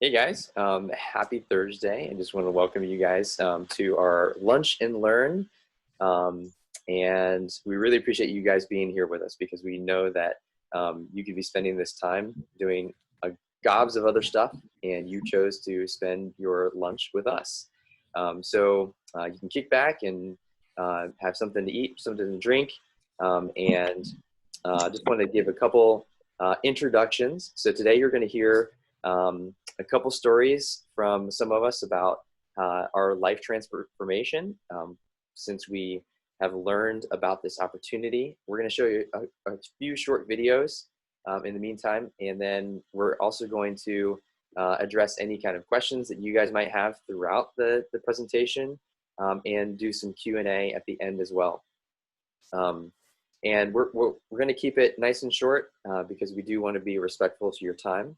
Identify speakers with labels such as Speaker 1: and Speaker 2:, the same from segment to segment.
Speaker 1: Hey guys, happy Thursday. I just want to welcome you guys to our Lunch and Learn. And we really appreciate you guys being here with us because we know that you could be spending this time doing gobs of other stuff and you chose to spend your lunch with us. So you can kick back and have something to eat, something to drink, and just want to give a couple introductions. So today you're going to hear a couple stories from some of us about our life transformation. Since we have learned about this opportunity, we're going to show you a few short videos in the meantime, and then we're also going to address any kind of questions that you guys might have throughout the presentation, and do some Q&A at the end as well. And we're going to keep it nice and short because we do want to be respectful to your time.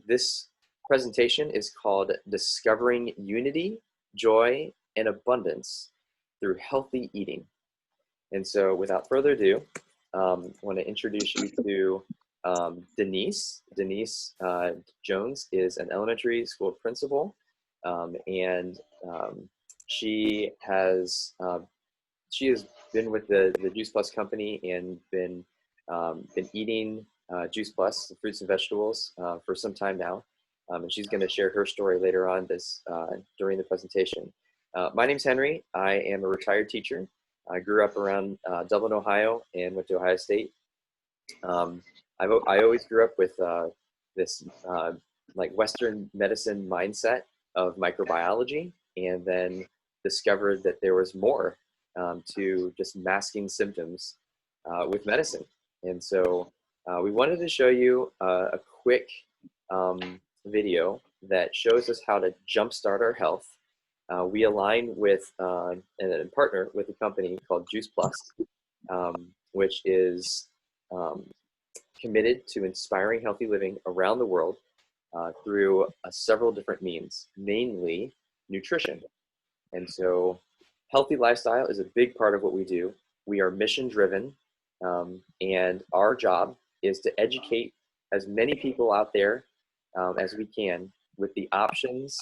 Speaker 1: This presentation is called Discovering Unity, Joy, and Abundance Through Healthy Eating. And so without further ado, I want to introduce you to Denise. Denise Jones is an elementary school principal, and she has been with the Juice Plus company and been eating Juice Plus, the fruits and vegetables, for some time now. And she's going to share her story later on during the presentation. My name's Henry. I am a retired teacher. I grew up around Dublin, Ohio, and went to Ohio State. I always grew up with this like Western medicine mindset of microbiology, and then discovered that there was more to just masking symptoms with medicine. And so we wanted to show you a quick video that shows us how to jumpstart our health. We align with and partner with a company called Juice Plus, which is committed to inspiring healthy living around the world through several different means, mainly nutrition. And so healthy lifestyle is a big part of what we do. We are mission driven, and our job is to educate as many people out there as we can with the options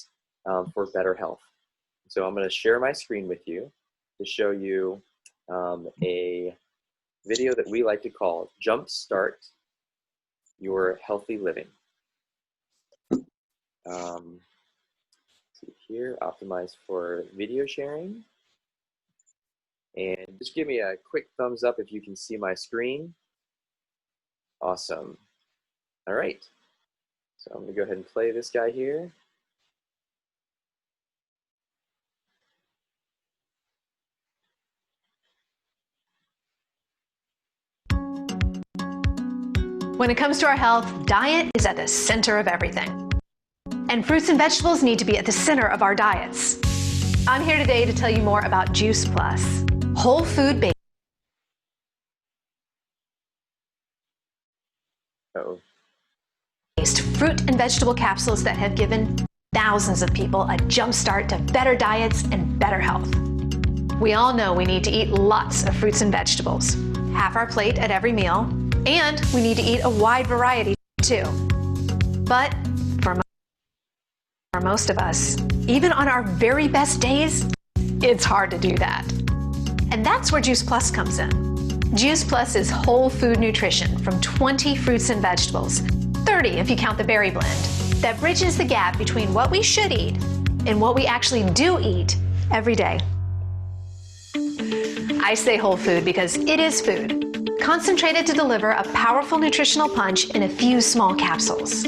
Speaker 1: for better health. So I'm going to share my screen with you to show you a video that we like to call Jumpstart Your Healthy Living. See here, optimize for video sharing. And just give me a quick thumbs up if you can see my screen. Awesome. All right. So I'm going to go ahead and play this guy here.
Speaker 2: When it comes to our health, diet is at the center of everything. And fruits and vegetables need to be at the center of our diets. I'm here today to tell you more about Juice Plus, whole food based. Fruit and vegetable capsules that have given thousands of people a jump start to better diets and better health. We all know we need to eat lots of fruits and vegetables, half our plate at every meal, and we need to eat a wide variety too. But for most of us, even on our very best days, it's hard to do that. And that's where Juice Plus comes in. Juice Plus is whole food nutrition from 20 fruits and vegetables, 30 if you count the berry blend, that bridges the gap between what we should eat and what we actually do eat every day. I say whole food because it is food, concentrated to deliver a powerful nutritional punch in a few small capsules.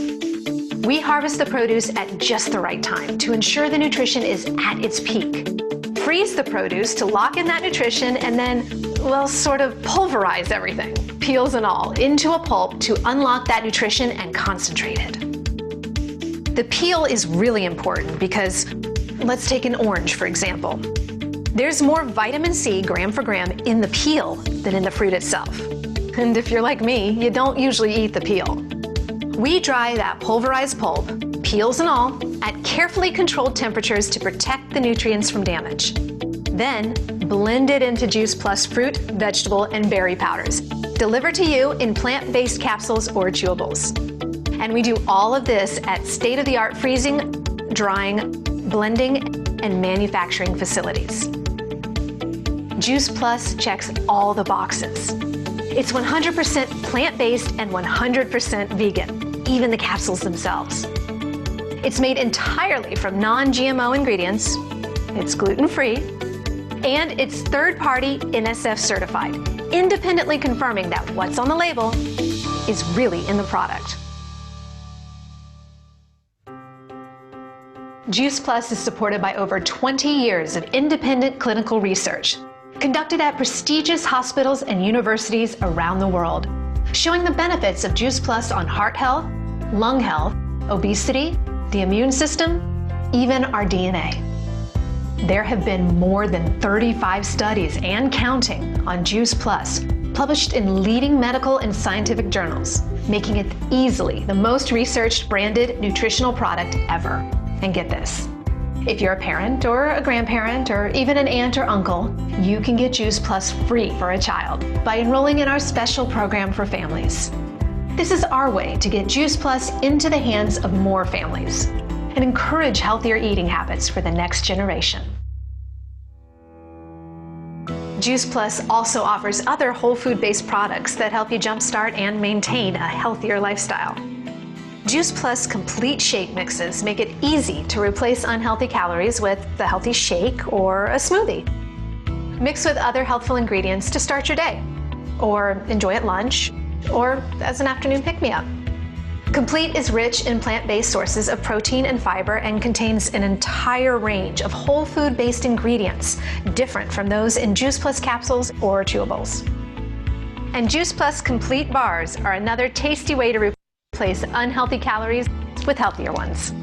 Speaker 2: We harvest the produce at just the right time to ensure the nutrition is at its peak. Freeze the produce to lock in that nutrition and then, well, sort of pulverize everything, peels and all, into a pulp to unlock that nutrition and concentrate it. The peel is really important because, let's take an orange for example. There's more vitamin C gram for gram in the peel than in the fruit itself. And if you're like me, you don't usually eat the peel. We dry that pulverized pulp, peels and all, at carefully controlled temperatures to protect the nutrients from damage. Then, blend it into Juice Plus fruit, vegetable, and berry powders, delivered to you in plant-based capsules or chewables. And we do all of this at state-of-the-art freezing, drying, blending, and manufacturing facilities. Juice Plus checks all the boxes. It's 100% plant-based and 100% vegan, even the capsules themselves. It's made entirely from non-GMO ingredients, it's gluten-free, and it's third-party NSF certified, independently confirming that what's on the label is really in the product. Juice Plus is supported by over 20 years of independent clinical research, conducted at prestigious hospitals and universities around the world, showing the benefits of Juice Plus on heart health, lung health, obesity, the immune system, even our DNA. There have been more than 35 studies and counting on Juice Plus, published in leading medical and scientific journals, making it easily the most researched branded nutritional product ever. And get this, if you're a parent or a grandparent or even an aunt or uncle, you can get Juice Plus free for a child by enrolling in our special program for families. This is our way to get Juice Plus into the hands of more families and encourage healthier eating habits for the next generation. Juice Plus also offers other whole food-based products that help you jumpstart and maintain a healthier lifestyle. Juice Plus complete shake mixes make it easy to replace unhealthy calories with the healthy shake or a smoothie. Mix with other healthful ingredients to start your day, or enjoy at lunch, or as an afternoon pick-me-up. Complete is rich in plant-based sources of protein and fiber and contains an entire range of whole food-based ingredients, different from those in Juice Plus capsules or chewables. And Juice Plus Complete bars are another tasty way to replace unhealthy calories with healthier ones.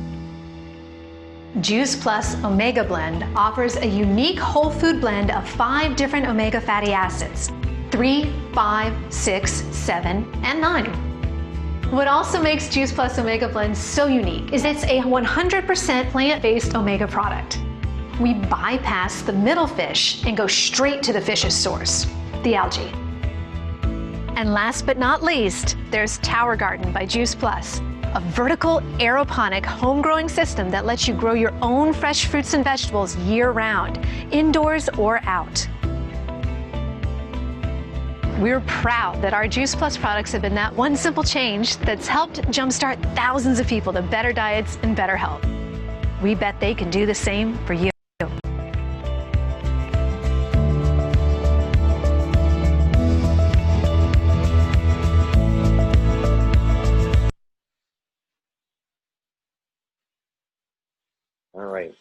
Speaker 2: Juice Plus Omega Blend offers a unique whole food blend of 5 different omega fatty acids, 3, 5, 6, 7, and 9. What also makes Juice Plus Omega Blend so unique is it's a 100% plant-based omega product. We bypass the middle fish and go straight to the fish's source, the algae. And last but not least, there's Tower Garden by Juice Plus, a vertical aeroponic home-growing system that lets you grow your own fresh fruits and vegetables year-round, indoors or out. We're proud that our Juice Plus products have been that one simple change that's helped jumpstart thousands of people to better diets and better health. We bet they can do the same for you.
Speaker 1: All right.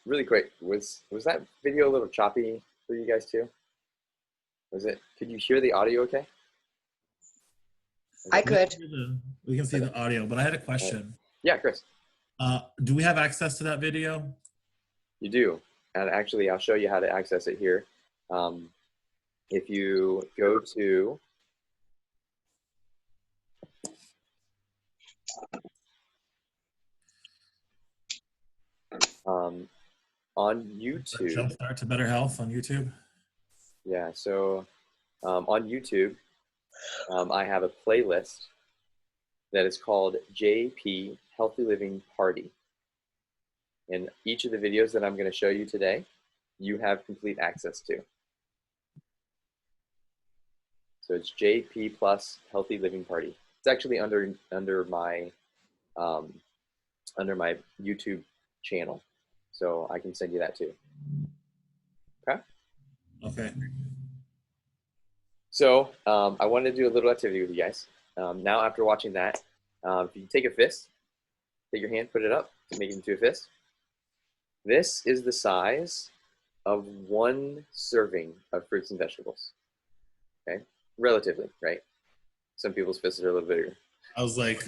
Speaker 1: Really quick, was that video a little choppy for you guys too? Could you hear the audio okay?
Speaker 3: I could.
Speaker 4: We can see the audio, but I had a question.
Speaker 1: Yeah, Chris.
Speaker 4: Do we have access to that video?
Speaker 1: You do. And actually, I'll show you how to access it here. If you go to on YouTube.
Speaker 4: Jumpstart to Better Health on YouTube?
Speaker 1: Yeah, so on YouTube, I have a playlist that is called JP Healthy Living Party. And each of the videos that I'm going to show you today, you have complete access to. So it's JP plus Healthy Living Party. It's actually under my YouTube channel, so I can send you that too. Okay.
Speaker 4: Okay.
Speaker 1: So I wanted to do a little activity with you guys. Now, after watching that, if you take a fist, take your hand, put it up, make it into a fist. This is the size of 1 serving of fruits and vegetables. Okay, relatively, right? Some people's fists are a little bigger.
Speaker 4: I was like,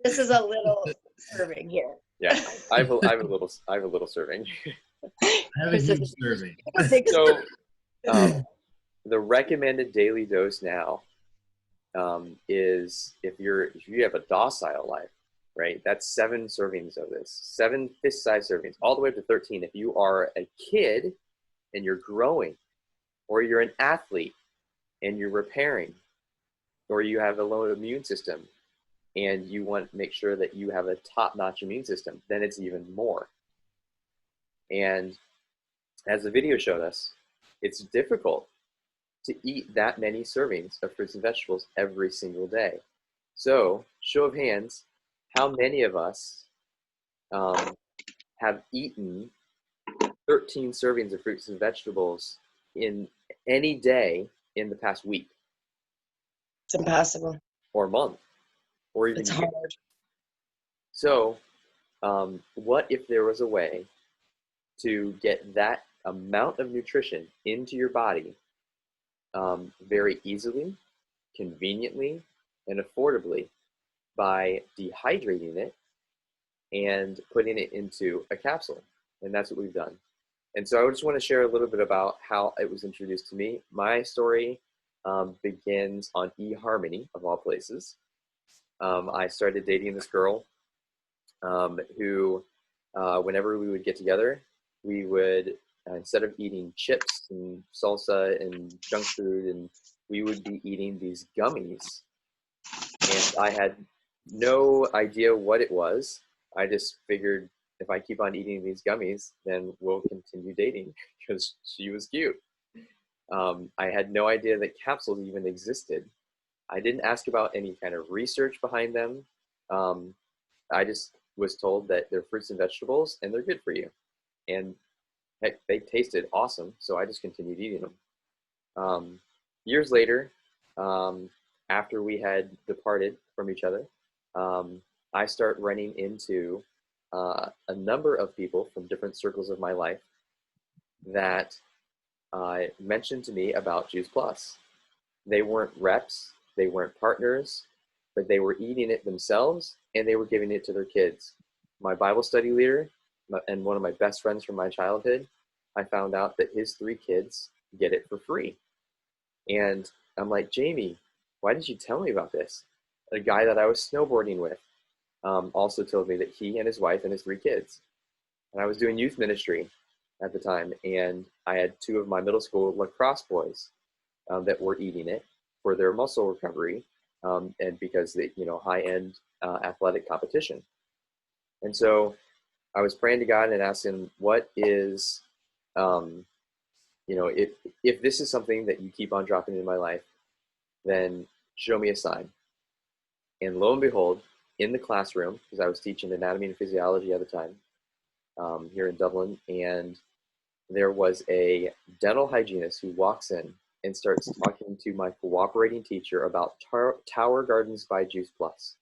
Speaker 3: this is a little serving here.
Speaker 1: Yeah, I have a little serving.
Speaker 4: I have a huge serving.
Speaker 1: So the recommended daily dose now is if you have a docile life, right? That's 7 servings of this, 7 fist-sized servings, all the way up to 13. If you are a kid and you're growing, or you're an athlete and you're repairing, or you have a low immune system and you want to make sure that you have a top-notch immune system, then it's even more. And as the video showed us, it's difficult to eat that many servings of fruits and vegetables every single day. So, show of hands, how many of us have eaten 13 servings of fruits and vegetables in any day in the past week?
Speaker 3: It's impossible.
Speaker 1: Or month, or even
Speaker 3: It's
Speaker 1: year?
Speaker 3: hard.
Speaker 1: So, what if there was a way to get that amount of nutrition into your body very easily, conveniently, and affordably by dehydrating it and putting it into a capsule? And that's what we've done. And so I just want to share a little bit about how it was introduced to me. My story begins on eHarmony, of all places. I started dating this girl who, whenever we would get together, we would, instead of eating chips and salsa and junk food, and we would be eating these gummies. And I had no idea what it was. I just figured if I keep on eating these gummies, then we'll continue dating because she was cute. I had no idea that capsules even existed. I didn't ask about any kind of research behind them. I just was told that they're fruits and vegetables and they're good for you. And heck, they tasted awesome, so I just continued eating them. Years later, after we had departed from each other, I start running into a number of people from different circles of my life that mentioned to me about Juice Plus. They weren't reps, they weren't partners, but they were eating it themselves and they were giving it to their kids. My Bible study leader and one of my best friends from my childhood, I found out that his 3 kids get it for free. And I'm like, Jamie, why didn't you tell me about this? A guy that I was snowboarding with also told me that he and his wife and his 3 kids. And I was doing youth ministry at the time, and I had 2 of my middle school lacrosse boys that were eating it for their muscle recovery and because they, high-end athletic competition. And so I was praying to God and asked him, what is, if this is something that you keep on dropping in my life, then show me a sign. And lo and behold, in the classroom, because I was teaching anatomy and physiology at the time here in Dublin, and there was a dental hygienist who walks in and starts talking to my cooperating teacher about Tower Gardens by Juice Plus.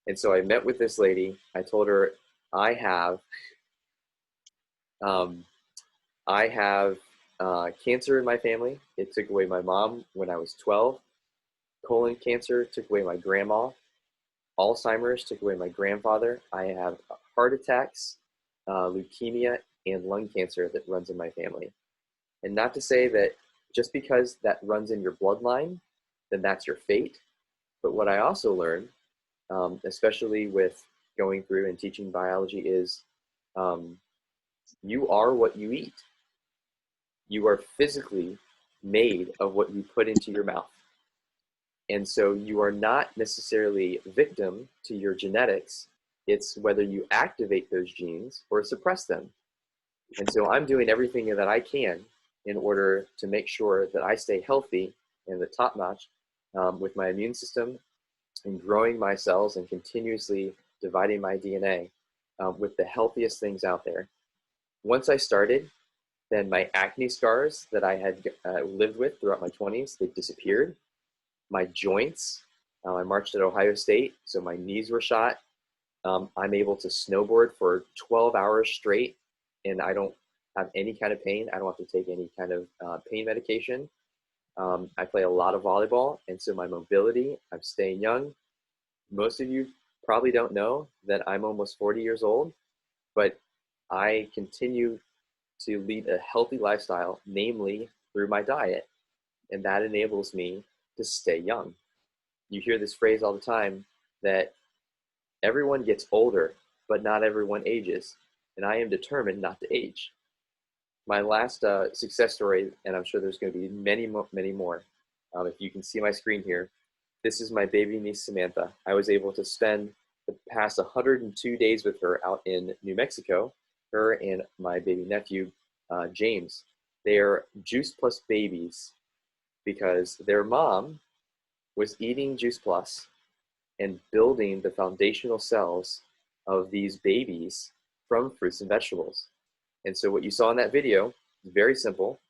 Speaker 1: And so I met with this lady. I told her, I have cancer in my family. It took away my mom when I was 12. Colon cancer took away my grandma. Alzheimer's took away my grandfather. I have heart attacks, leukemia, and lung cancer that runs in my family. And not to say that just because that runs in your bloodline, then that's your fate. But what I also learned, especially with going through and teaching biology, is you are what you eat. You are physically made of what you put into your mouth. And so you are not necessarily victim to your genetics. It's whether you activate those genes or suppress them. And so I'm doing everything that I can in order to make sure that I stay healthy and the top notch with my immune system and growing my cells and continuously dividing my DNA with the healthiest things out there. Once I started, then my acne scars that I had lived with throughout my 20s, they disappeared. My joints, I marched at Ohio State, so my knees were shot. I'm able to snowboard for 12 hours straight, and I don't have any kind of pain. I don't have to take any kind of pain medication. I play a lot of volleyball, and so my mobility, I'm staying young. Most of you probably don't know that I'm almost 40 years old, but I continue to lead a healthy lifestyle, namely through my diet, and that enables me to stay young. You hear this phrase all the time that everyone gets older, but not everyone ages, and I am determined not to age. My last success story, and I'm sure there's going to be many more. If you can see my screen here, this is my baby niece, Samantha. I was able to spend the past 102 days with her out in New Mexico, her and my baby nephew, James. They are Juice Plus babies because their mom was eating Juice Plus and building the foundational cells of these babies from fruits and vegetables. And so what you saw in that video is very simple.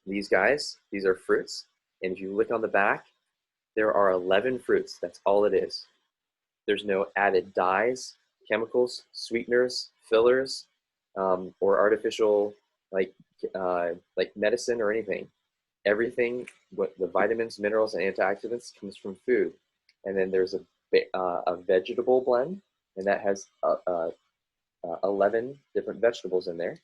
Speaker 1: These guys, these are fruits. And if you look on the back, there are 11 fruits. That's all it is. There's no added dyes, chemicals, sweeteners, fillers, or artificial like medicine or anything. Everything, what the vitamins, minerals, and antioxidants comes from food. And then there's a vegetable blend, and that has 11 different vegetables in there.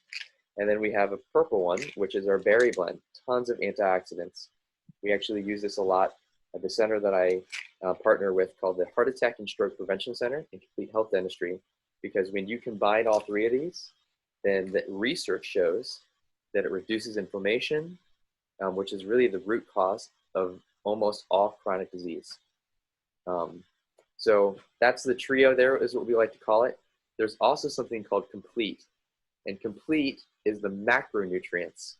Speaker 1: And then we have a purple one, which is our berry blend, tons of antioxidants. We actually use this a lot at the center that I partner with called the Heart Attack and Stroke Prevention Center in Complete Health Dentistry, because when you combine all three of these, then the research shows that it reduces inflammation, which is really the root cause of almost all chronic disease. So that's the trio there, is what we like to call it. There's also something called Complete, and Complete is the macronutrients.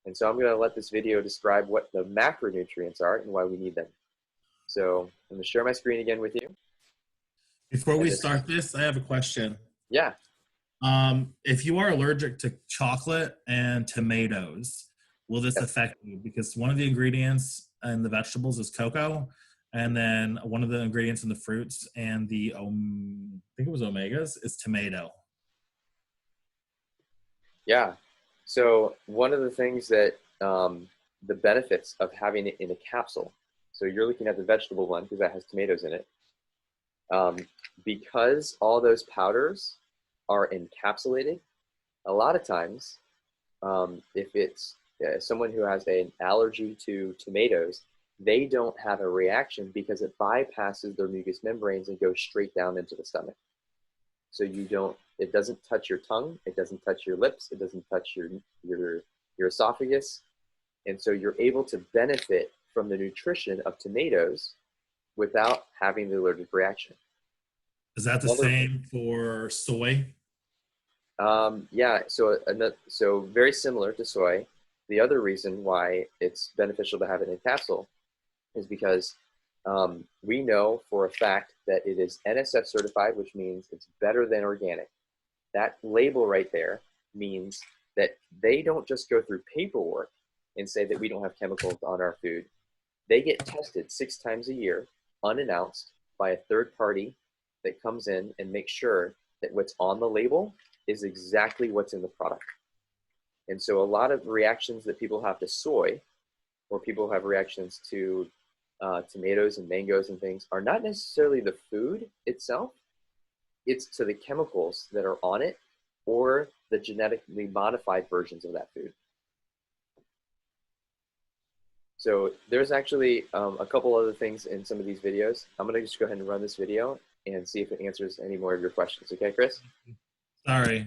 Speaker 1: And so I'm going to let this video describe what the macronutrients are and why we need them. So I'm going to share my screen again with you.
Speaker 4: Before we start this, I have a question.
Speaker 1: Yeah.
Speaker 4: If you are allergic to chocolate and tomatoes, will this affect you? Because one of the ingredients in the vegetables is cocoa, and then one of the ingredients in the fruits and the, I think it was omegas, is tomato.
Speaker 1: Yeah. So one of the things that the benefits of having it in a capsule, so you're looking at the vegetable one because that has tomatoes in it, because all those powders are encapsulated, a lot of times, if it's someone who has an allergy to tomatoes, they don't have a reaction because it bypasses their mucous membranes and goes straight down into the stomach. So it doesn't touch your tongue, it doesn't touch your lips, it doesn't touch your esophagus. And so you're able to benefit from the nutrition of tomatoes without having the allergic reaction.
Speaker 4: Is that the same for soy?
Speaker 1: Yeah, so very similar to soy. The other reason why it's beneficial to have it in a capsule is because we know for a fact that it is NSF certified, which means it's better than organic. That label right there means that they don't just go through paperwork and say that we don't have chemicals on our food. They get tested 6 times a year, unannounced, by a third party that comes in and makes sure that what's on the label is exactly what's in the product. And so a lot of reactions that people have to soy, or people have reactions to tomatoes and mangoes and things, are not necessarily the food itself, it's to the chemicals that are on it or the genetically modified versions of that food. So there's actually a couple other things in some of these videos. I'm gonna just go ahead and run this video and see if it answers any more of your questions. Okay, Chris?
Speaker 4: Sorry.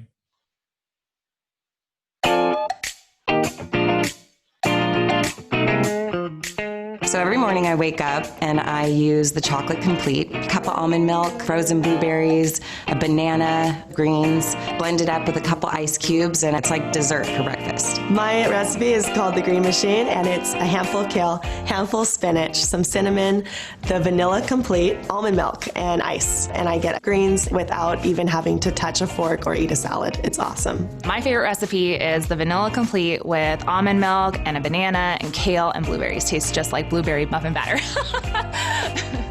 Speaker 5: So every morning I wake up and I use the Chocolate Complete, a cup of almond milk, frozen blueberries, a banana, greens, blend it up with a couple ice cubes, and it's like dessert for breakfast.
Speaker 3: My recipe is called the Green Machine, and it's a handful of kale, handful of spinach, some cinnamon, the Vanilla Complete, almond milk, and ice. And I get greens without even having to touch a fork or eat a salad. It's awesome.
Speaker 6: My favorite recipe is the Vanilla Complete with almond milk and a banana and kale and blueberries. Tastes just like blueberry muffin batter.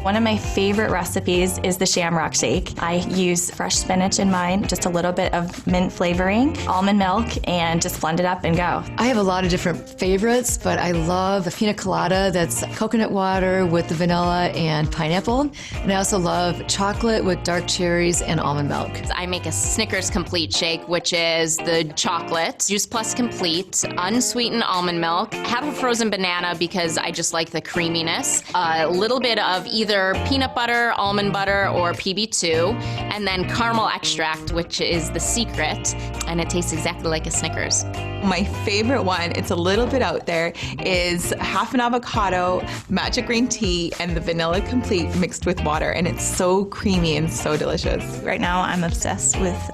Speaker 7: One of my favorite recipes is the Shamrock Shake. I use fresh spinach in mine, just a little bit of mint flavoring, almond milk, and just blend it up and go.
Speaker 8: I have a lot of different favorites, but I love the pina colada that's coconut water with the vanilla and pineapple. And I also love chocolate with dark cherries and almond milk.
Speaker 9: I make a Snickers Complete Shake, which is the chocolate, Juice Plus Complete, unsweetened almond milk, have a frozen banana because I just like the creaminess, a little bit of either either peanut butter, almond butter, or PB2, and then caramel extract, which is the secret, and it tastes exactly like a Snickers.
Speaker 10: My favorite one, it's a little bit out there, is half an avocado, matcha green tea, and the vanilla complete mixed with water, and it's so creamy and so delicious.
Speaker 7: Right now I'm obsessed with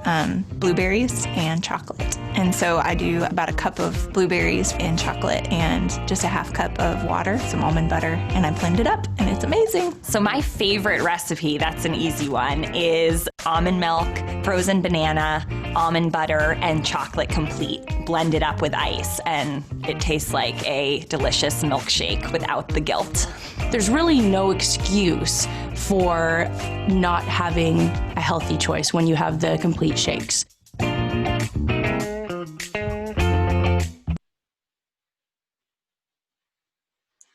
Speaker 7: blueberries and chocolate. And so I do about a cup of blueberries and chocolate and just a half cup of water, some almond butter, and I blend it up and it's amazing.
Speaker 6: So my favorite recipe, that's an easy one, is almond milk, frozen banana, almond butter, and chocolate complete blended up with ice, and it tastes like a delicious milkshake without the guilt.
Speaker 11: There's really no excuse for not having a healthy choice when you have the complete shakes.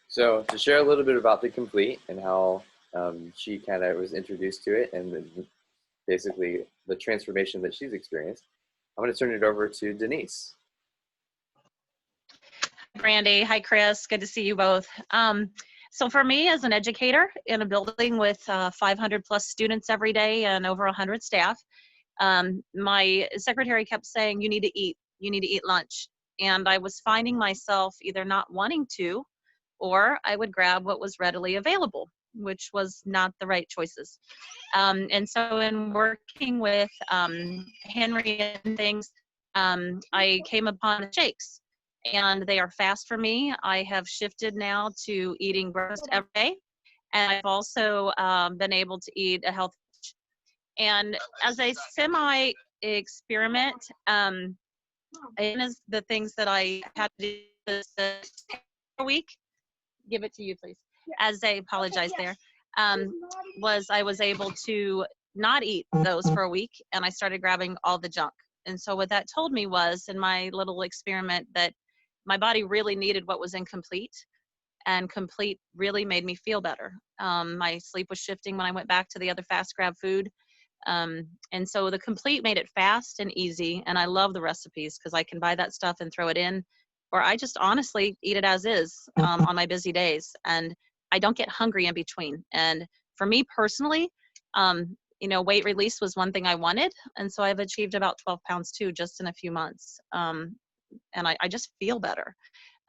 Speaker 1: So to share a little bit about the complete and how she kind of was introduced to it and basically the transformation that she's experienced, I'm going to turn it over to Denise.
Speaker 12: Brandy, hi Chris, good to see you both. So for me as an educator in a building with 500 plus students every day and over 100 staff, my secretary kept saying, you need to eat lunch. And I was finding myself either not wanting to, or I would grab what was readily available, which was not the right choices. And so in working with Henry and things, I came upon the shakes. And they are fast for me. I have shifted now to eating breakfast every day. And I've also been able to eat a healthy lunch. And as a semi-experiment, and as the things that I had to do this week, give it to you, please. As I apologize there, was I was able to not eat those for a week, and I started grabbing all the junk. And so what that told me was, in my little experiment, that my body really needed what was incomplete, and complete really made me feel better. My sleep was shifting when I went back to the other fast grab food. And so the complete made it fast and easy. And I love the recipes because I can buy that stuff and throw it in, or I just honestly eat it as is on my busy days. And I don't get hungry in between. And for me personally, weight release was one thing I wanted. And so I've achieved about 12 pounds too, just in a few months. And I just feel better.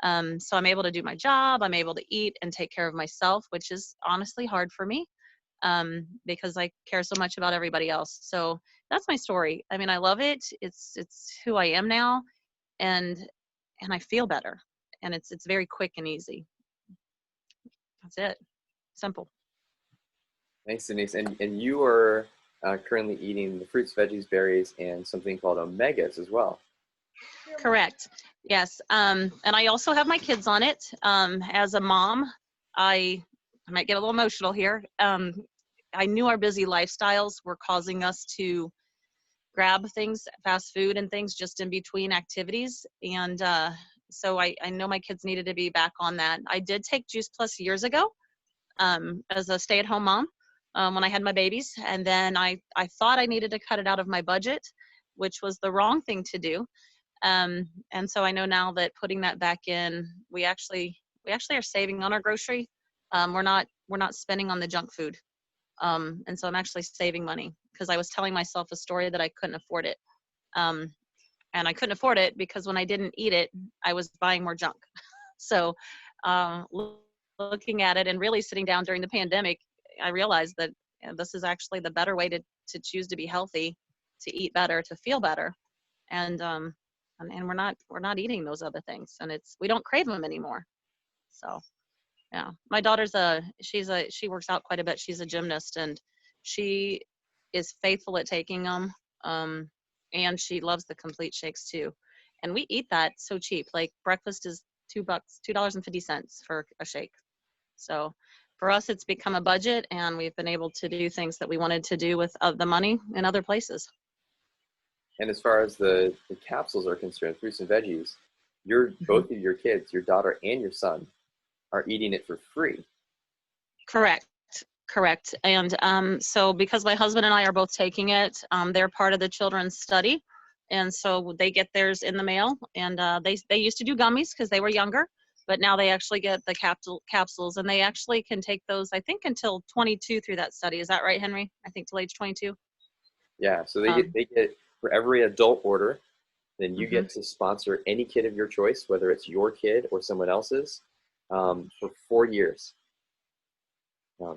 Speaker 12: So I'm able to do my job, I'm able to eat and take care of myself, which is honestly hard for me because I care so much about everybody else. So that's my story. I mean, I love it. It's who I am now, and I feel better, and it's very quick and easy. That's it. Simple.
Speaker 1: Thanks, Denise. And you are currently eating the fruits, veggies, berries, and something called omegas as well.
Speaker 12: Correct. Yes. And I also have my kids on it. As a mom, I might get a little emotional here. I knew our busy lifestyles were causing us to grab things, fast food and things just in between activities. And so I know my kids needed to be back on that. I did take Juice Plus years ago as a stay-at-home mom when I had my babies. And then I thought I needed to cut it out of my budget, which was the wrong thing to do. And so I know now that putting that back in, we actually are saving on our grocery. We're not spending on the junk food. And so I'm actually saving money because I was telling myself a story that I couldn't afford it. And I couldn't afford it because when I didn't eat it, I was buying more junk. So looking at it and really sitting down during the pandemic, I realized that this is actually the better way to choose to be healthy, to eat better, to feel better. And we're not eating those other things, and we don't crave them anymore. So yeah, my daughter's she works out quite a bit. She's a gymnast, and she is faithful at taking them. And she loves the complete shakes too. And we eat that so cheap. Like breakfast is $2.50 for a shake. So for us, it's become a budget, and we've been able to do things that we wanted to do with the money in other places.
Speaker 1: And as far as the capsules are concerned, fruits and veggies, both of your kids, your daughter and your son, are eating it for free.
Speaker 12: Correct. And so because my husband and I are both taking it, they're part of the children's study. And so they get theirs in the mail. And they used to do gummies because they were younger. but now they actually get the capsules, and they actually can take those, I think, until 22 through that study. Is that right, Henry? I think till age 22.
Speaker 1: Yeah, so they get for every adult order, then you get to sponsor any kid of your choice, whether it's your kid or someone else's, for 4 years.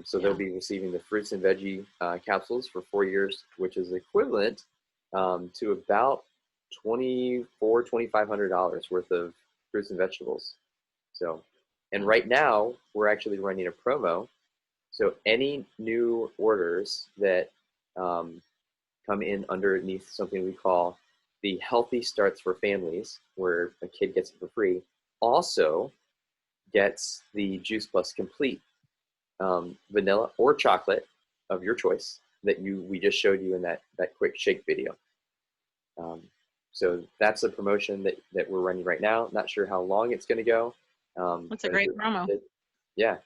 Speaker 1: So they'll be receiving the fruits and veggie capsules for 4 years, which is equivalent to about $2,500 worth of fruits and vegetables. So, and right now we're actually running a promo. So any new orders that come in underneath something we call the Healthy Starts for Families, where a kid gets it for free, also gets the Juice Plus Complete vanilla or chocolate of your choice that we just showed you in that quick shake video. So that's a promotion that we're running right now. Not sure how long it's going to go.
Speaker 12: That's a great promo.
Speaker 1: Yeah.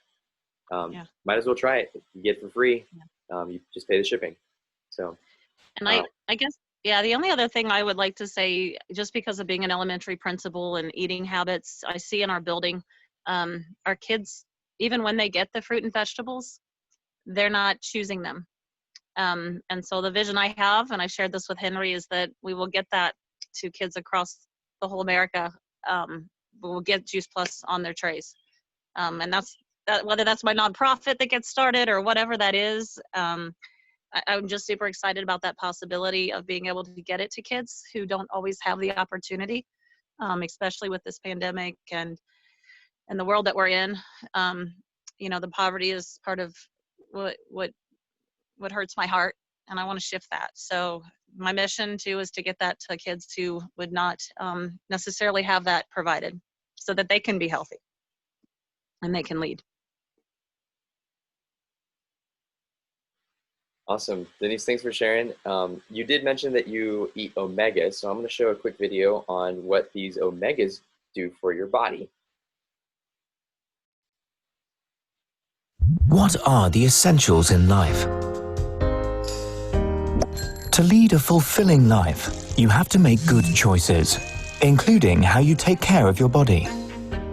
Speaker 1: Might as well try it. You get it for free. You just pay the shipping. So.
Speaker 12: And I guess, the only other thing I would like to say, just because of being an elementary principal and eating habits I see in our building, our kids, even when they get the fruit and vegetables, they're not choosing them. And so the vision I have, and I shared this with Henry, is that we will get that to kids across the whole America. We'll get Juice Plus on their trays. And that's whether that's my nonprofit that gets started or whatever that is. I'm just super excited about that possibility of being able to get it to kids who don't always have the opportunity, especially with this pandemic and the world that we're in. The poverty is part of what hurts my heart, and I want to shift that. So my mission too is to get that to kids who would not necessarily have that provided, so that they can be healthy and they can lead.
Speaker 1: Awesome. Denise, thanks for sharing. You did mention that you eat omegas, so I'm going to show a quick video on what these omegas do for your body.
Speaker 13: What are the essentials in life? To lead a fulfilling life, you have to make good choices, including how you take care of your body.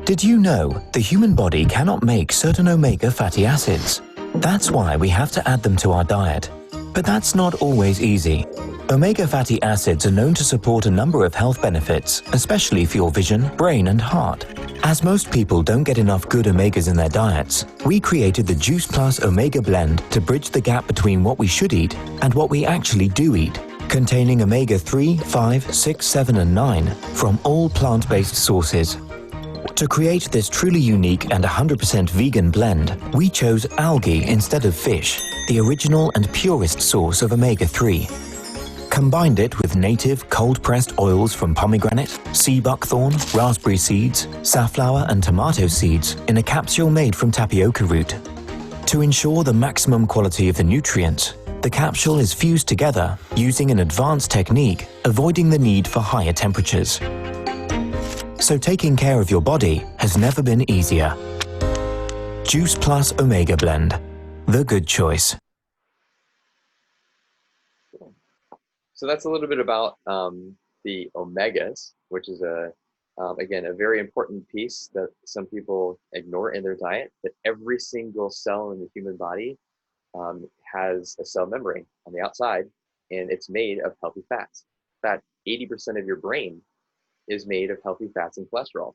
Speaker 13: Did you know the human body cannot make certain omega fatty acids? That's why we have to add them to our diet. But that's not always easy. Omega fatty acids are known to support a number of health benefits, especially for your vision, brain and heart. As most people don't get enough good omegas in their diets, we created the Juice Plus Omega Blend to bridge the gap between what we should eat and what we actually do eat, containing omega-3, 5, 6, 7 and 9 from all plant-based sources. To create this truly unique and 100% vegan blend, we chose algae instead of fish, the original and purest source of omega-3. Combined it with native cold-pressed oils from pomegranate, sea buckthorn, raspberry seeds, safflower and tomato seeds in a capsule made from tapioca root. To ensure the maximum quality of the nutrients, the capsule is fused together using an advanced technique, avoiding the need for higher temperatures. So taking care of your body has never been easier. Juice Plus Omega Blend, the good choice.
Speaker 1: So that's a little bit about the omegas, which is again, a very important piece that some people ignore in their diet, that every single cell in the human body has a cell membrane on the outside, and it's made of healthy fats. In fact, 80% of your brain is made of healthy fats and cholesterol.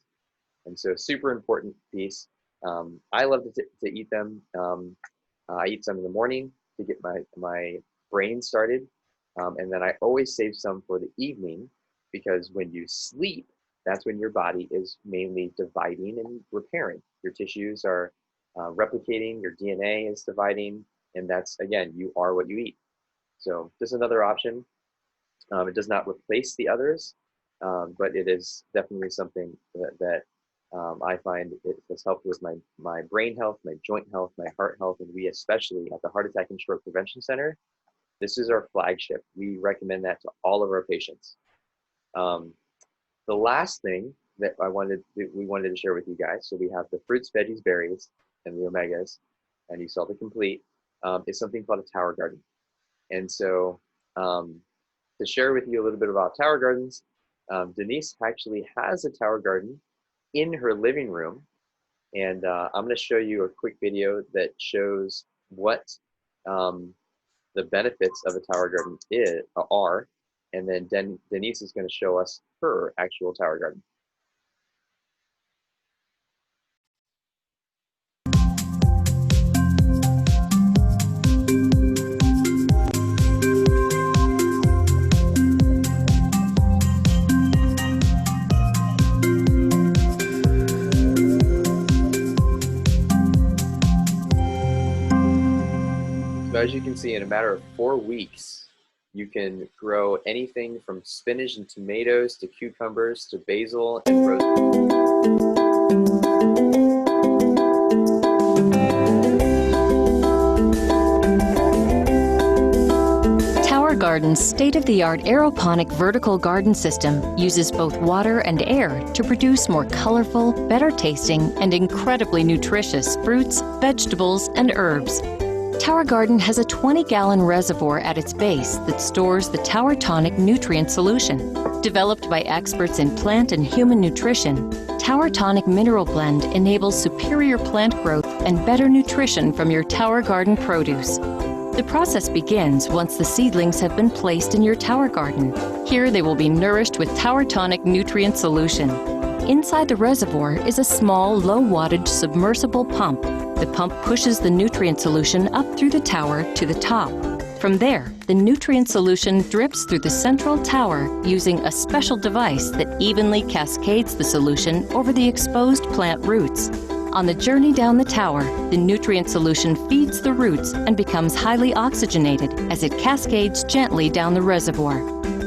Speaker 1: And so super important piece. I love to eat them. I eat some in the morning to get my brain started. And then I always save some for the evening, because when you sleep, that's when your body is mainly dividing and repairing. Your tissues are replicating, your DNA is dividing, and that's, again, you are what you eat. So just another option. It does not replace the others, but it is definitely something that I find it has helped with my brain health, my joint health, my heart health, and we especially at the Heart Attack and Stroke Prevention Center, this is our flagship. We recommend that to all of our patients. The last thing that we wanted to share with you guys, so we have the fruits, veggies, berries, and the omegas, and you saw the complete, is something called a tower garden. And so to share with you a little bit about tower gardens, Denise actually has a tower garden in her living room. And I'm going to show you a quick video that shows what the benefits of a tower garden are. And then Denise is going to show us her actual tower garden. So as you can see, in a matter of 4 weeks, you can grow anything from spinach and tomatoes to cucumbers to basil and rosemary.
Speaker 14: Tower Garden's state-of-the-art aeroponic vertical garden system uses both water and air to produce more colorful, better-tasting, and incredibly nutritious fruits, vegetables, and herbs. Tower Garden has a 20-gallon reservoir at its base that stores the Tower Tonic nutrient solution. Developed by experts in plant and human nutrition, Tower Tonic Mineral Blend enables superior plant growth and better nutrition from your Tower Garden produce. The process begins once the seedlings have been placed in your Tower Garden. Here they will be nourished with Tower Tonic nutrient solution. Inside the reservoir is a small, low-wattage submersible pump. The pump pushes the nutrient solution up through the tower to the top. From there, the nutrient solution drips through the central tower using a special device that evenly cascades the solution over the exposed plant roots. On the journey down the tower, the nutrient solution feeds the roots and becomes highly oxygenated as it cascades gently down the reservoir.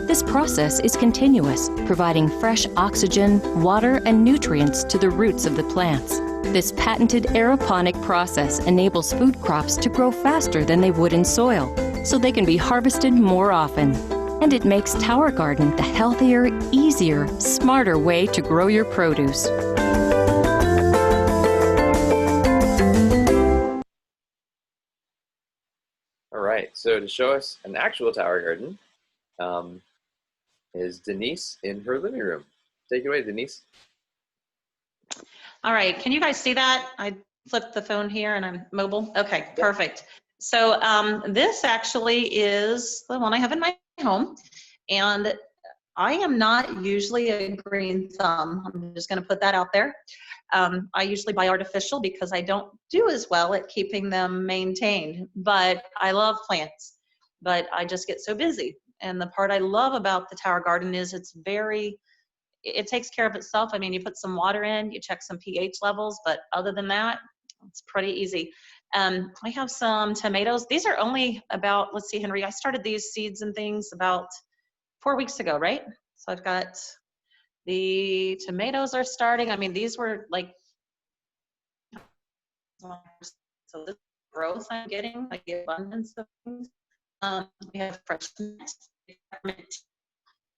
Speaker 14: This process is continuous, providing fresh oxygen, water, and nutrients to the roots of the plants. This patented aeroponic process enables food crops to grow faster than they would in soil, so they can be harvested more often. And it makes Tower Garden the healthier, easier, smarter way to grow your produce.
Speaker 1: All right, so to show us an actual tower garden is Denise in her living room. Take it away, Denise.
Speaker 12: All right, can you guys see that? I flipped the phone here and I'm mobile. Okay, perfect. So this actually is the one I have in my home, and I am not usually a green thumb. I'm just going to put that out there. I usually buy artificial because I don't do as well at keeping them maintained, but I love plants, but I just get so busy. And the part I love about the Tower Garden is it takes care of itself. I mean, you put some water in, you check some pH levels, but other than that, it's pretty easy. I have some tomatoes. These are only about, let's see, Henry, I started these seeds and things about 4 weeks ago, right? So I've got the tomatoes are starting. I mean, these were like, so this growth I'm getting, like the abundance of things. We have fresh mint.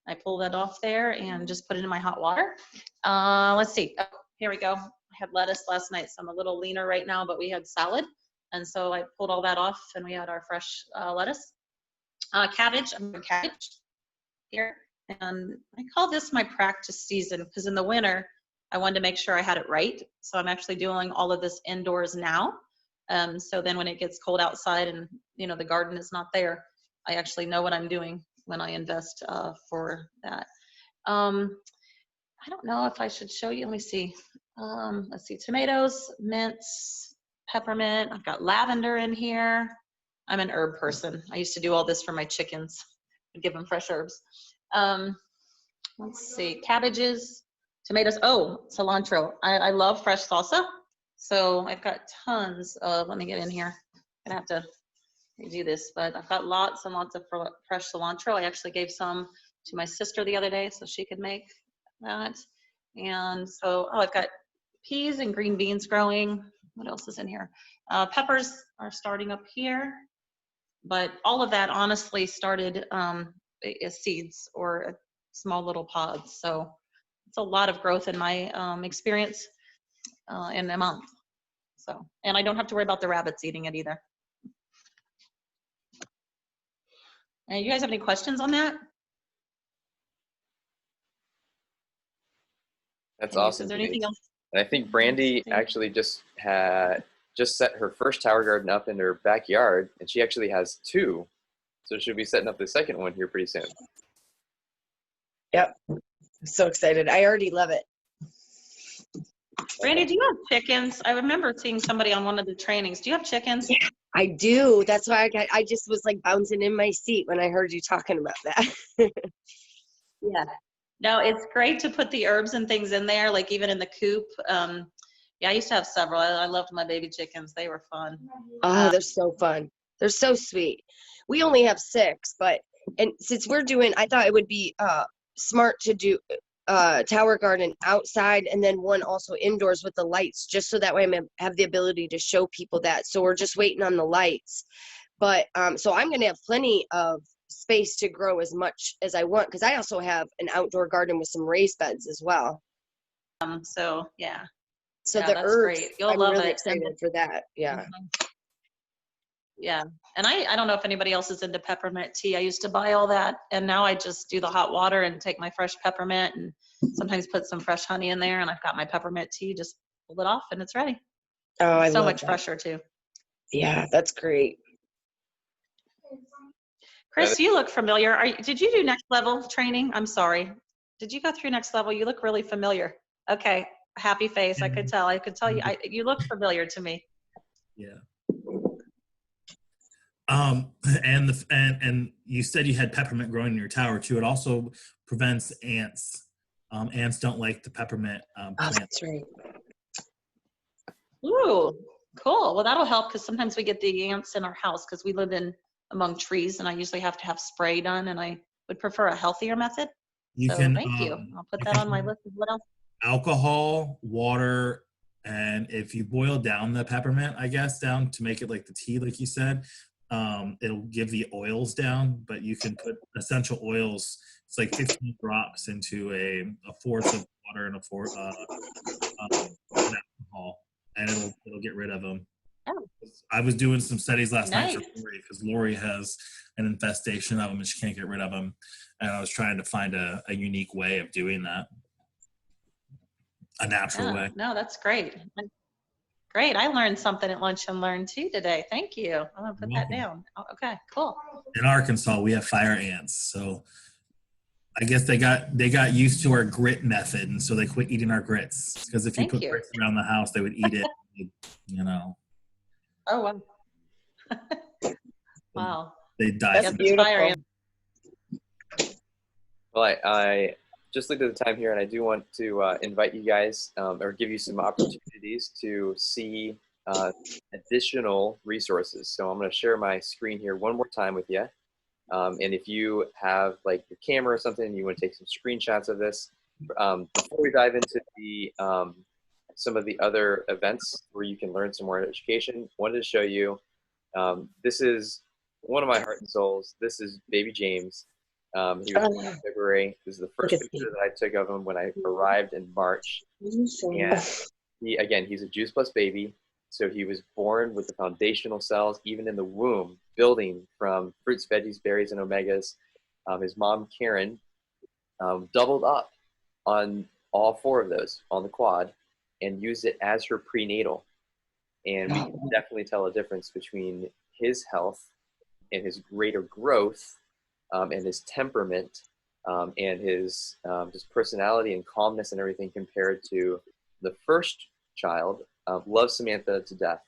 Speaker 12: I pull that off there and just put it in my hot water. Let's see. Oh, here we go. I had lettuce last night, so I'm a little leaner right now, but we had salad. And so I pulled all that off and we had our fresh lettuce. Cabbage, I'm doing cabbage here. And I call this my practice season because in the winter, I wanted to make sure I had it right. So I'm actually doing all of this indoors now. So then when it gets cold outside and the garden is not there, I actually know what I'm doing when I invest for that. I don't know if I should show you. Let me see. Let's see. Tomatoes, mints, peppermint. I've got lavender in here. I'm an herb person. I used to do all this for my chickens. I'd give them fresh herbs. Let's see. Cabbages, tomatoes. Oh, cilantro. I love fresh salsa. So I've got tons of, let me get in here. I'm going to have to do this, but I've got lots and lots of fresh cilantro. I actually gave some to my sister the other day so she could make that. And so, I've got peas and green beans growing. What else is in here? Peppers are starting up here, but all of that honestly started as seeds or small little pods. So it's a lot of growth in my experience in a month. So, and I don't have to worry about the rabbits eating it either. And you guys have any questions on that?
Speaker 1: That's
Speaker 12: Denise,
Speaker 1: awesome.
Speaker 12: is there anything
Speaker 1: Denise.
Speaker 12: else?
Speaker 1: And I think Brandy actually just set her first tower garden up in her backyard, and she actually has two. So she'll be setting up the second one here pretty soon.
Speaker 15: Yep. I'm so excited. I already love it.
Speaker 12: Brandy, do you have chickens? I remember seeing somebody on one of the trainings. Do you have chickens?
Speaker 15: Yeah, I do. That's why I just was like bouncing in my seat when I heard you talking about that.
Speaker 12: Yeah. No, it's great to put the herbs and things in there, like even in the coop. Yeah, I used to have several. I loved my baby chickens. They were fun.
Speaker 15: Oh, they're so fun. They're so sweet. We only have 6, and since we're doing, I thought it would be smart to do tower garden outside and then one also indoors with the lights, just so that way I have the ability to show people that. So we're just waiting on the lights. But so I'm going to have plenty of space to grow as much as I want, because I also have an outdoor garden with some raised beds as well.
Speaker 12: So yeah.
Speaker 15: So
Speaker 12: yeah,
Speaker 15: the
Speaker 12: that's
Speaker 15: herbs,
Speaker 12: great. You'll
Speaker 15: I'm
Speaker 12: love
Speaker 15: really
Speaker 12: it.
Speaker 15: excited for that. Yeah.
Speaker 12: Mhm. Yeah. And I don't know if anybody else is into peppermint tea. I used to buy all that, and now I just do the hot water and take my fresh peppermint and sometimes put some fresh honey in there, and I've got my peppermint tea, just pull it off and it's ready.
Speaker 15: Oh, I
Speaker 12: so
Speaker 15: love
Speaker 12: much
Speaker 15: that.
Speaker 12: fresher too.
Speaker 15: Yeah, that's great.
Speaker 12: Chris, you look familiar. Did you do next level training? I'm sorry. Did you go through next level? You look really familiar. Okay. Happy face. I could tell you, you look familiar to me.
Speaker 4: Yeah. And you said you had peppermint growing in your tower too. It also prevents ants. Ants don't like the peppermint plant.
Speaker 15: Oh, that's right.
Speaker 12: Ooh, cool. Well, that'll help, because sometimes we get the ants in our house because we live among trees, and I usually have to have spray done, and I would prefer a healthier method. Thank you. I'll put that on my list of what else.
Speaker 4: Alcohol, water, and if you boil down the peppermint, I guess, down to make it like the tea, like you said, it'll give the oils down, but you can put essential oils. It's like 15 drops into a fourth of water and a fourth alcohol, and it'll get rid of them.
Speaker 12: Oh.
Speaker 4: I was doing some studies last night
Speaker 12: Nice.
Speaker 4: for Lori, because Lori has an infestation of them and she can't get rid of them, and I was trying to find a unique way of doing that, a natural way.
Speaker 12: No, that's great. Great. I learned something at Lunch and Learn too today. Thank you. I'm gonna put that down. Oh, okay, cool.
Speaker 4: In Arkansas, we have fire ants, so I guess they got used to our grit method, and so they quit eating our grits. Because if you put grits around the house, they would eat it. You know.
Speaker 12: Oh wow. Wow.
Speaker 4: They die.
Speaker 12: That's beautiful.
Speaker 1: Well, I just looked at the time here, and I do want to invite you guys or give you some opportunities to see additional resources. So I'm going to share my screen here one more time with you. And if you have like your camera or something, and you want to take some screenshots of this, before we dive into the some of the other events where you can learn some more education, wanted to show you, this is one of my heart and souls. This is baby James. He was born in February. This is the first picture that I took of him when I arrived in March. And he's a Juice Plus baby. So he was born with the foundational cells, even in the womb, building from fruits, veggies, berries, and omegas. His mom, Karen, doubled up on all 4 of those on the quad and used it as her prenatal. And we can definitely tell a difference between his health and his greater growth and his temperament and his personality and calmness and everything compared to the first child. Loves Samantha to death,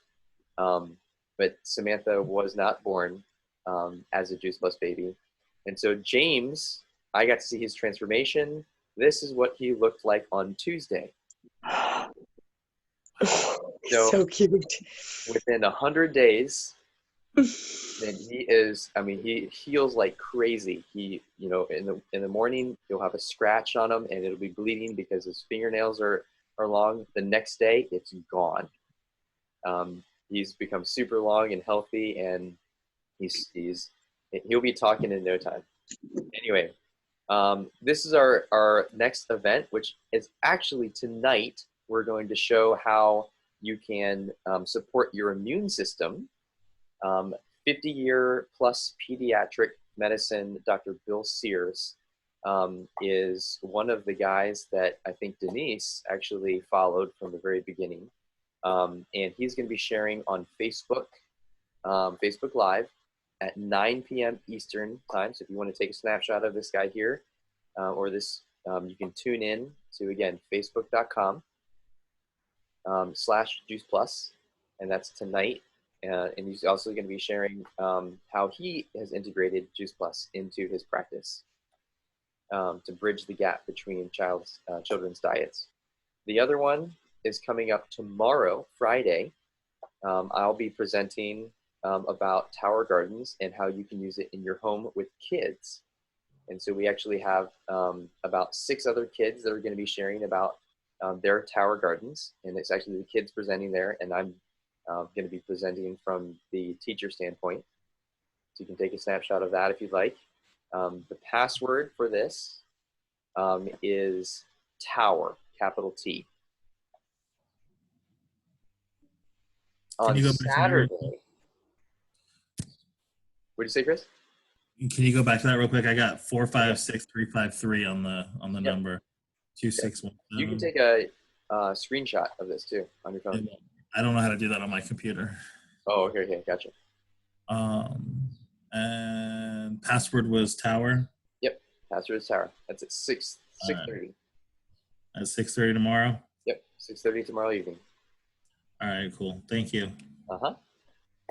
Speaker 1: but Samantha was not born as a Juice Plus baby. And so James, I got to see his transformation. This is what he looked like on Tuesday.
Speaker 15: So cute.
Speaker 1: Within 100 days, then he heals like crazy. He, in the morning, he'll have a scratch on him and it'll be bleeding because his fingernails are long. The next day, it's gone. He's become super long and healthy, and he'll be talking in no time. Anyway, this is our next event, which is actually tonight. We're going to show how you can support your immune system. 50-year plus pediatric medicine, Dr. Bill Sears is one of the guys that I think Denise actually followed from the very beginning. And he's going to be sharing on Facebook, Facebook Live at 9 p.m. Eastern time. So if you want to take a snapshot of this guy here, or this, you can tune in to, again, facebook.com/Juice Plus, and that's tonight. And he's also going to be sharing how he has integrated Juice Plus into his practice to bridge the gap between children's diets. The other one is coming up tomorrow, Friday. I'll be presenting about Tower Gardens and how you can use it in your home with kids. And so we actually have about 6 other kids that are going to be sharing about their Tower Gardens. And it's actually the kids presenting there, and I'm going to be presenting from the teacher standpoint. So you can take a snapshot of that if you'd like. The password for this is TOWER, capital T. On Saturday, what did you say, Chris?
Speaker 4: Can you go back to that real quick? I got 456353 on the number 2617.
Speaker 1: You can take a screenshot of this too on your phone.
Speaker 4: I don't know how to do that on my computer.
Speaker 1: Oh, okay, gotcha.
Speaker 4: And password was Tower.
Speaker 1: Yep, password is Tower. That's at 6:30.
Speaker 4: At 6:30 tomorrow.
Speaker 1: Yep, 6:30 tomorrow evening.
Speaker 4: All right, cool. Thank you.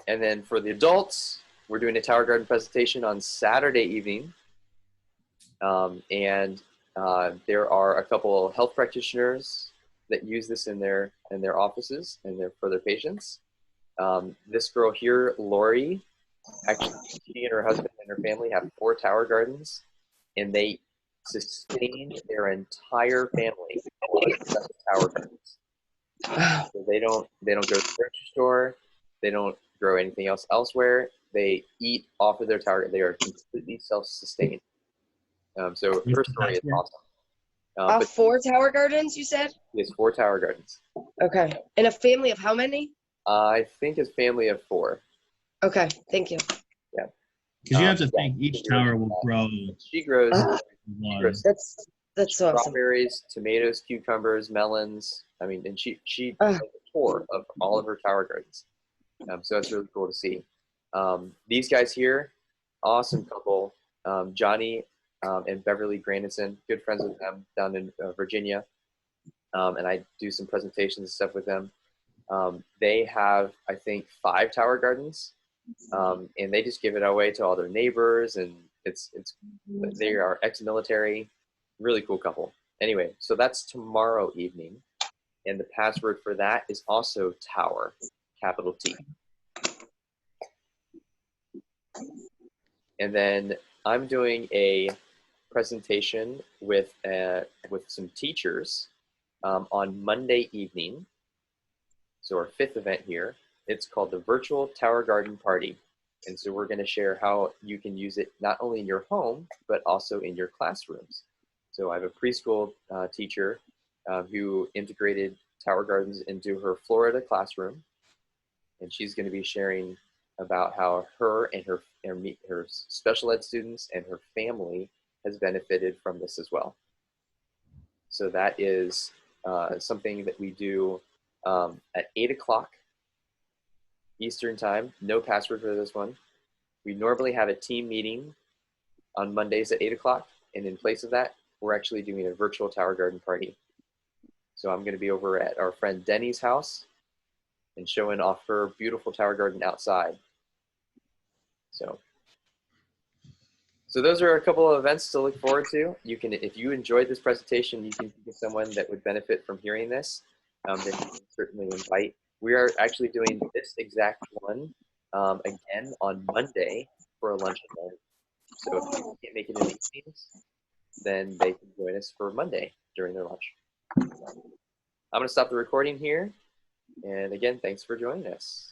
Speaker 1: And then for the adults, we're doing a Tower Garden presentation on Saturday evening. And there are a couple health practitioners that use this in their offices and for their patients. This girl here, Lori, actually, she and her husband and her family have 4 Tower Gardens, and they sustain their entire family with Tower Gardens. So they don't go to the grocery store. They don't grow anything else elsewhere. They eat off of their tower. They are completely self-sustained. So her story is awesome.
Speaker 15: 4 Tower Gardens, you said?
Speaker 1: Yes, 4 Tower Gardens.
Speaker 15: Okay. And a family of how many?
Speaker 1: I think it's family of 4.
Speaker 15: Okay, thank you.
Speaker 1: Yeah.
Speaker 4: Because you have to think each tower will grow.
Speaker 1: She grows.
Speaker 15: That's awesome.
Speaker 1: Strawberries, tomatoes, cucumbers, melons. I mean, and she has a tour of all of her Tower Gardens. So that's really cool to see. These guys here, awesome couple, Johnny and Beverly Grandison, good friends with them down in Virginia. And I do some presentations and stuff with them. They have, I think, 5 Tower Gardens, and they just give it away to all their neighbors, and they are ex-military, really cool couple. Anyway, so that's tomorrow evening, and the password for that is also Tower, capital T. And then I'm doing a presentation with some teachers on Monday evening. So our 5th event here, it's called the Virtual Tower Garden Party. And so we're going to share how you can use it not only in your home, but also in your classrooms. So I have a preschool teacher who integrated Tower Gardens into her Florida classroom. And she's going to be sharing about how her and her special ed students and her family has benefited from this as well. So that is something that we do at 8 o'clock Eastern time. No password for this one. We normally have a team meeting on Mondays at 8 o'clock, and in place of that, we're actually doing a virtual Tower Garden party. So I'm going to be over at our friend Denny's house and showing off her beautiful Tower Garden outside. So those are a couple of events to look forward to. You can, if you enjoyed this presentation, you can think of someone that would benefit from hearing this. Then you can certainly invite. We are actually doing this exact one again on Monday for a lunch and learn. So if you can't make it in the evenings, then they can join us for Monday during their lunch. I'm going to stop the recording here. And again, thanks for joining us.